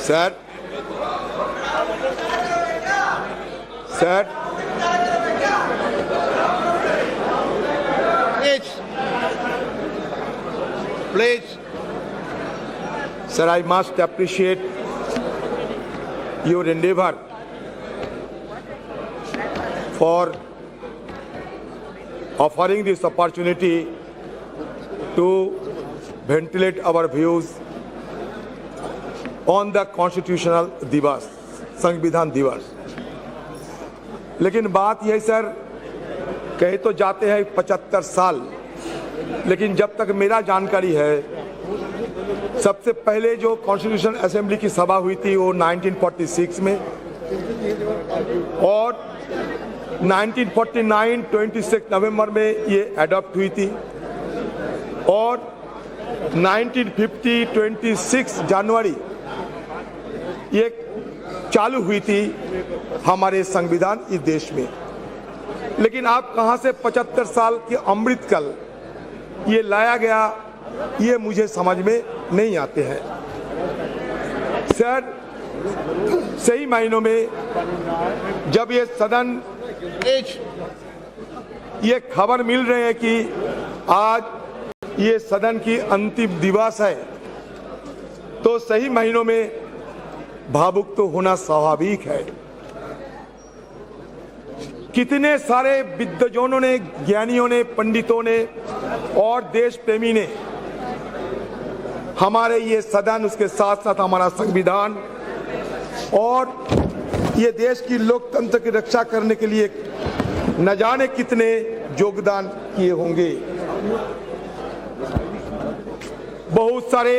Sir, sir, please. sir, I must appreciate your endeavor for offering this opportunity to ventilate our views on the constitutional दिवस, संविधान दिवस। लेकिन बात यह sir, कहे तो जाते हैं 75 साल, लेकिन जब तक मेरा जानकारी है सबसे पहले जो कॉन्स्टिट्यूशन असेंबली की सभा हुई थी वो 1946 में, और 1949 26 नवंबर में ये अडॉप्ट हुई थी, और 1950 26 जनवरी ये चालू हुई थी हमारे संविधान इस देश में। लेकिन आप कहां से 75 साल के अमृतकाल ये लाया गया, ये मुझे समझ में नहीं आते हैं सर। सही मायनों में जब ये सदन ये खबर मिल रही है कि आज ये सदन की अंतिम दिवस है, तो सही महीनों में भावुक तो होना स्वाभाविक है। कितने सारे विद्वजनों ने, ज्ञानियों ने, पंडितों ने और देश प्रेमी ने हमारे ये सदन, उसके साथ साथ हमारा संविधान और ये देश की लोकतंत्र की रक्षा करने के लिए न जाने कितने योगदान किए होंगे। बहुत सारे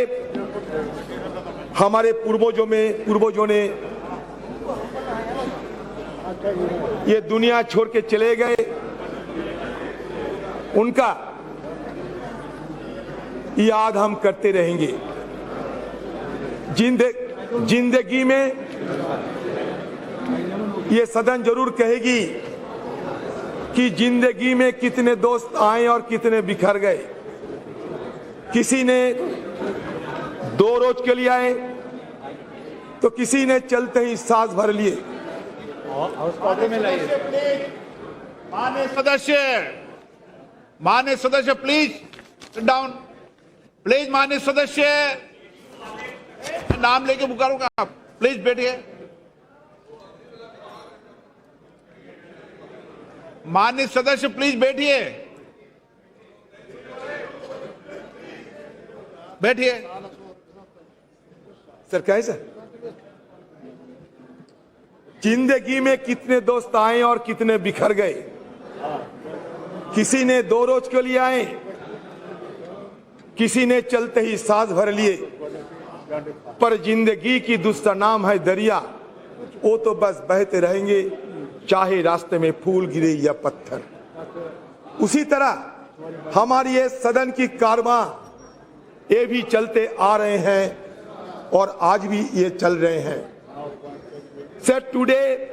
हमारे पूर्वजों ने ये दुनिया छोड़ के चले गए, उनका याद हम करते रहेंगे। जिंदगी में ये सदन जरूर कहेगी कि जिंदगी में कितने दोस्त आए और कितने बिखर गए। किसी ने 2 रोज के लिए आए तो किसी ने चलते ही सांस भर लिए। माननीय सदस्य प्लीज सिट डाउन, प्लीज। माननीय सदस्य नाम लेके पुकारूंगा, आप प्लीज बैठिए। माननीय सदस्य प्लीज बैठिए, बैठिए। सर क्या है सर? जिंदगी में कितने दोस्त आए और कितने बिखर गए। किसी ने 2 रोज के लिए आए, किसी ने चलते ही सांस भर लिए, पर जिंदगी की दूसरा नाम है दरिया, वो तो बस बहते रहेंगे, चाहे रास्ते में फूल गिरे या पत्थर। उसी तरह हमारी ये सदन की कारवां ये भी चलते आ रहे हैं और आज भी ये चल रहे हैं। Sir, today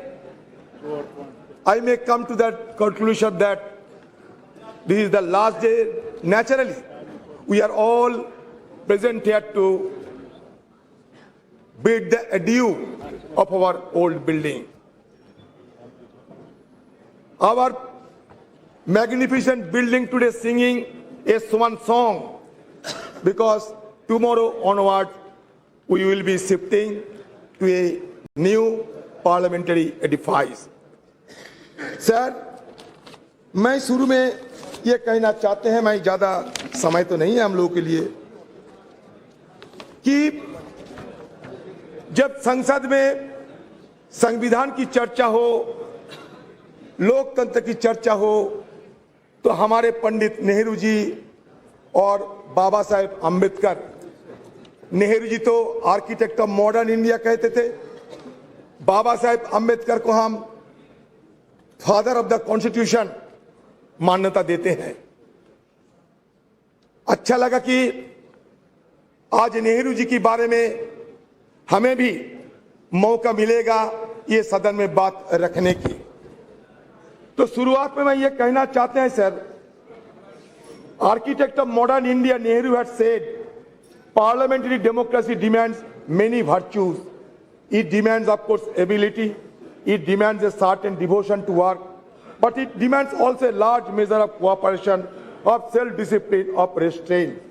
I may come to that conclusion that this is the last day. Naturally, we are all present here to bid the adieu of our old building. Our magnificent building today singing a swan song, because tomorrow onward we will be shifting to a new parliamentary edifice. Sir, मैं शुरू में ये कहना चाहते हैं, मैं ज्यादा समय तो नहीं है हम लोगों के लिए, कि जब संसद में संविधान की चर्चा हो, लोकतंत्र की चर्चा हो, तो हमारे पंडित नेहरू जी और बाबा साहेब अंबेडकर, नेहरू जी तो आर्किटेक्ट ऑफ मॉडर्न इंडिया कहते थे, बाबा साहेब अंबेडकर को हम फादर ऑफ द कॉन्स्टिट्यूशन मान्यता देते हैं। अच्छा लगा कि आज नेहरू जी के बारे में हमें भी मौका मिलेगा ये सदन में बात रखने की। तो शुरुआत में मैं ये कहना चाहते हैं sir, architect of modern India Nehru had said parliamentary democracy demands many virtues It demands, of course, ability. It demands a certain devotion to work. But it demands also a large measure of cooperation, of self-discipline, of restraint.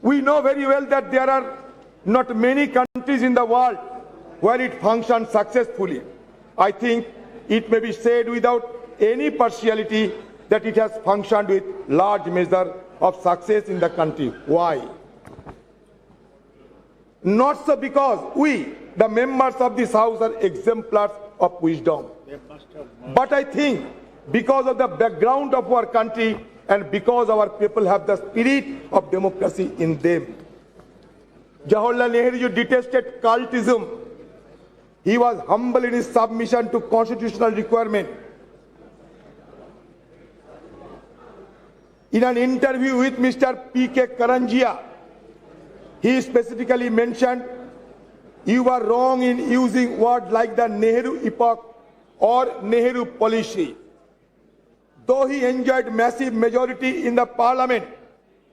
We know very well that there are not many countries in the world where it functions successfully. I think it may be said without any partiality that it has functioned with large measure of success in the country. Why? Not so because we, the members of this House, are exemplars of wisdom. But I think because of the background of our country and because our people have the spirit of democracy in them. Jawaharlal Nehru detested cultism. He was humble in his submission to constitutional requirement. In an interview with Mr. P.K. Karanjia, he specifically mentioned, "You were wrong in using words like the Nehru epoch or Nehru policy." Though he enjoyed massive majority in the parliament,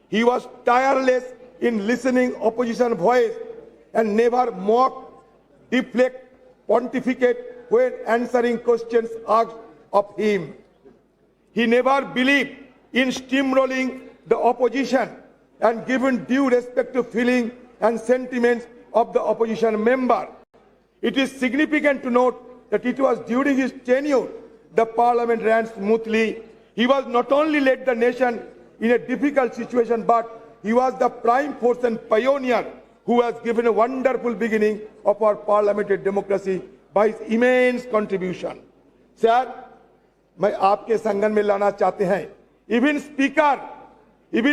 he was tireless in listening opposition voice and never mock, deflect, pontificate when answering questions asked of him. He never believed in steamrolling the opposition and given due respect to feeling and sentiments of the opposition member. It is significant to note that it was during his tenure the parliament ran smoothly. He was not only led the nation in a difficult situation, but he was the prime force and pioneer who has given a wonderful beginning of our parliamentary democracy by his immense contribution. Sir, मैं आपके संगठन में लाना चाहते हैं. Even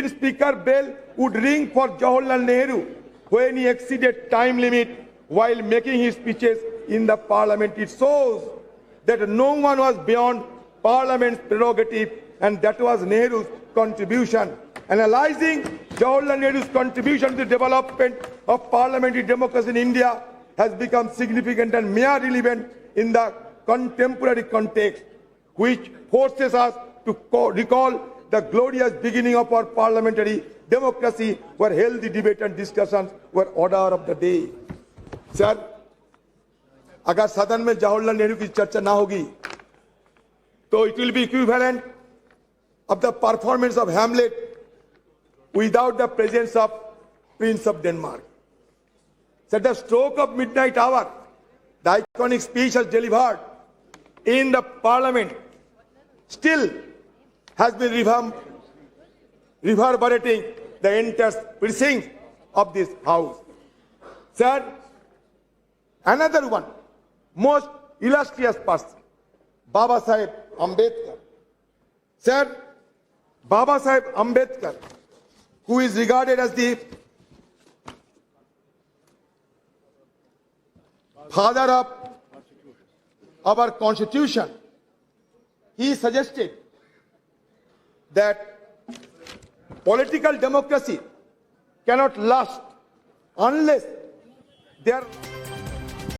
Speaker bell would ring for Jawaharlal Nehru when he exceeded time limit while making his speeches in the parliament. It shows that no one was beyond parliament's prerogative, and that was Nehru's contribution. Analyzing Jawaharlal Nehru's contribution to the development of parliamentary democracy in India has become significant and mere relevant in the contemporary context, which forces us to recall the glorious beginning of our parliamentary democracy, where healthy debate and discussions were order of the day. Sir, अगर सदन में जवाहरलाल नेहरू की चर्चा ना होगी, तो it will be equivalent of the performance of Hamlet without the presence of Prince of Denmark. So at the stroke of midnight hour, the iconic speech was delivered in the parliament still has been reverberating the entire precincts of this house. Sir, another one, most illustrious person, Baba Saheb Ambedkar. Sir, Baba Saheb Ambedkar, who is regarded as the father of our constitution, he suggested that political democracy cannot last unless there